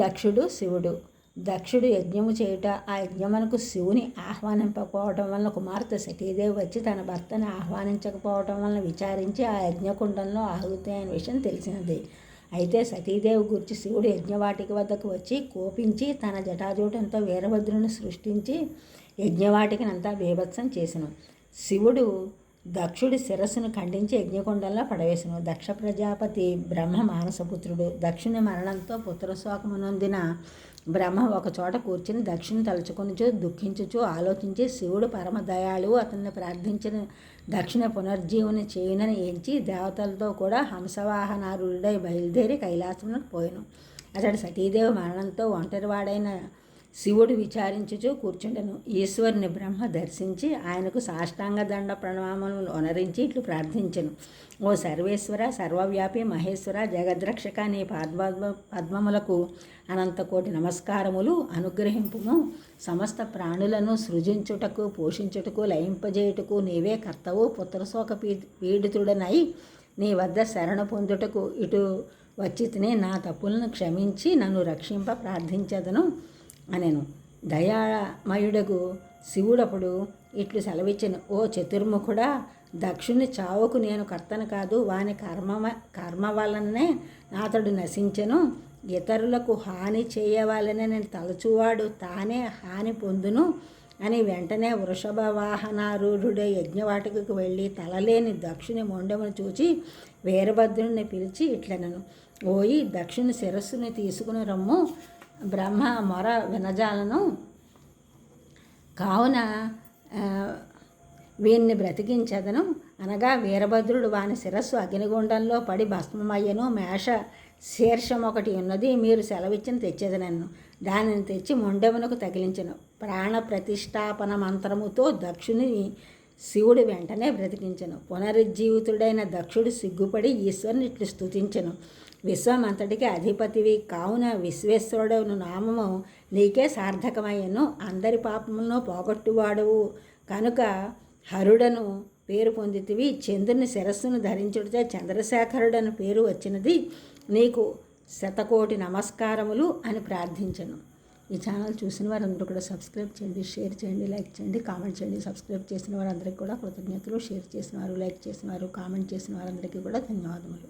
దక్షుడు శివుడు. దక్షుడు యజ్ఞము చేయుట, ఆ యజ్ఞమునకు శివుని ఆహ్వానింపకపోవటం వలన కుమార్తె సతీదేవి వచ్చి తన భర్తను ఆహ్వానించకపోవటం వలన విచారించి ఆ యజ్ఞకుండంలో ఆహుతి అయిన విషయం తెలిసినది. అయితే సతీదేవి గురించి శివుడు యజ్ఞవాటిక వద్దకు వచ్చి కోపించి తన జటాజూటంతో వీరభద్రుని సృష్టించి యజ్ఞవాటికనంతా బీభత్సం చేసెను. శివుడు దక్షుడి శిరస్సును ఖండించి యజ్ఞకుండంలో పడవేసెను. దక్ష ప్రజాపతి బ్రహ్మ మానసపుత్రుడు. దక్షుని మరణంతో పుత్రశోకమునొందిన బ్రహ్మ ఒకచోట కూర్చుని దక్షుని తలుచుకొనుచు దుఃఖించుచు ఆలోచించి శివుడు పరమదయాళువు అతన్ని ప్రార్థించిన దక్షిణ పునర్జీవుని చేయునని ఎంచి దేవతలతో కూడా హంసవాహనారుడై బయలుదేరి కైలాసమునకు పోయెను. అతడు సతీదేవి మరణంతో ఒంటరివాడైన శివుడు విచారించుచూ కూర్చుండెను. ఈశ్వరుని బ్రహ్మ దర్శించి ఆయనకు సాష్టాంగ దండ ప్రణామములు ఒనరించి ఇట్లు ప్రార్థించెను. ఓ సర్వేశ్వర, సర్వవ్యాపి మహేశ్వర, జగద్రక్షక, నీ పద్మములకు అనంతకోటి నమస్కారములు. అనుగ్రహింపుము. సమస్త ప్రాణులను సృజించుటకు, పోషించుటకు, లయింపజేయుటకు నీవే కర్తవు. పుత్రశోక పీడితుడనై నీ వద్ద శరణ పొందుటకు ఇటు వచ్చితిని. నా తప్పులను క్షమించి నన్ను రక్షింప ప్రార్థించదను అనెను. దయామయుడగు శివుడప్పుడు ఇట్లు సెలవిచ్చెను. ఓ చతుర్ముఖుడా, దక్షుని చావుకు నేను కర్తను కాదు, వాని కర్మ వలననే అతడు నశించెను. ఇతరులకు హాని చేయవాలని నేను తలచువాడు తానే హాని పొందును అని వెంటనే వృషభ వాహనారూఢుడే యజ్ఞవాటికకు వెళ్ళి తలలేని దక్షుని మొండెమును చూచి వీరభద్రుని పిలిచి ఇట్లనను. ఓయి, దక్షుని శిరస్సుని తీసుకుని రమ్ము. బ్రహ్మ మొర వినజాలను కావున వీన్ని బ్రతికించదను అనగా వీరభద్రుడు వాని శిరస్సు అగ్నిగుండంలో పడి భస్మమయ్యను. మేష శీర్షం ఒకటి ఉన్నది, మీరు సెలవిచ్చిన తెచ్చేదనన్ను. దానిని తెచ్చి మొండెమునకు తగిలించను. ప్రాణ ప్రతిష్టాపన మంత్రముతో దక్షుని శివుడు వెంటనే బ్రతికించను. పునరుజ్జీవితుడైన దక్షుడు సిగ్గుపడి ఈశ్వరుని ఇట్లు స్తుతించెను. విశ్వమంతటికి అధిపతివి కావున విశ్వేశ్వరుడు నామము నీకే సార్థకమయ్యను. అందరి పాపములను పోగొట్టువాడువు కనుక హరుడను పేరు పొందితివి. చంద్రుని శిరస్సును ధరించుడితే చంద్రశేఖరుడను పేరు వచ్చినది. నీకు శతకోటి నమస్కారములు అని ప్రార్థించను. ఈ ఛానల్ చూసిన వారందరూ కూడా సబ్స్క్రైబ్ చేయండి, షేర్ చేయండి, లైక్ చేయండి, కామెంట్ చేయండి. సబ్స్క్రైబ్ చేసిన వారందరికీ కూడా కృతజ్ఞతలు. షేర్ చేసిన వారు, లైక్ చేసిన వారు, కామెంట్ చేసిన వారందరికీ కూడా ధన్యవాదములు.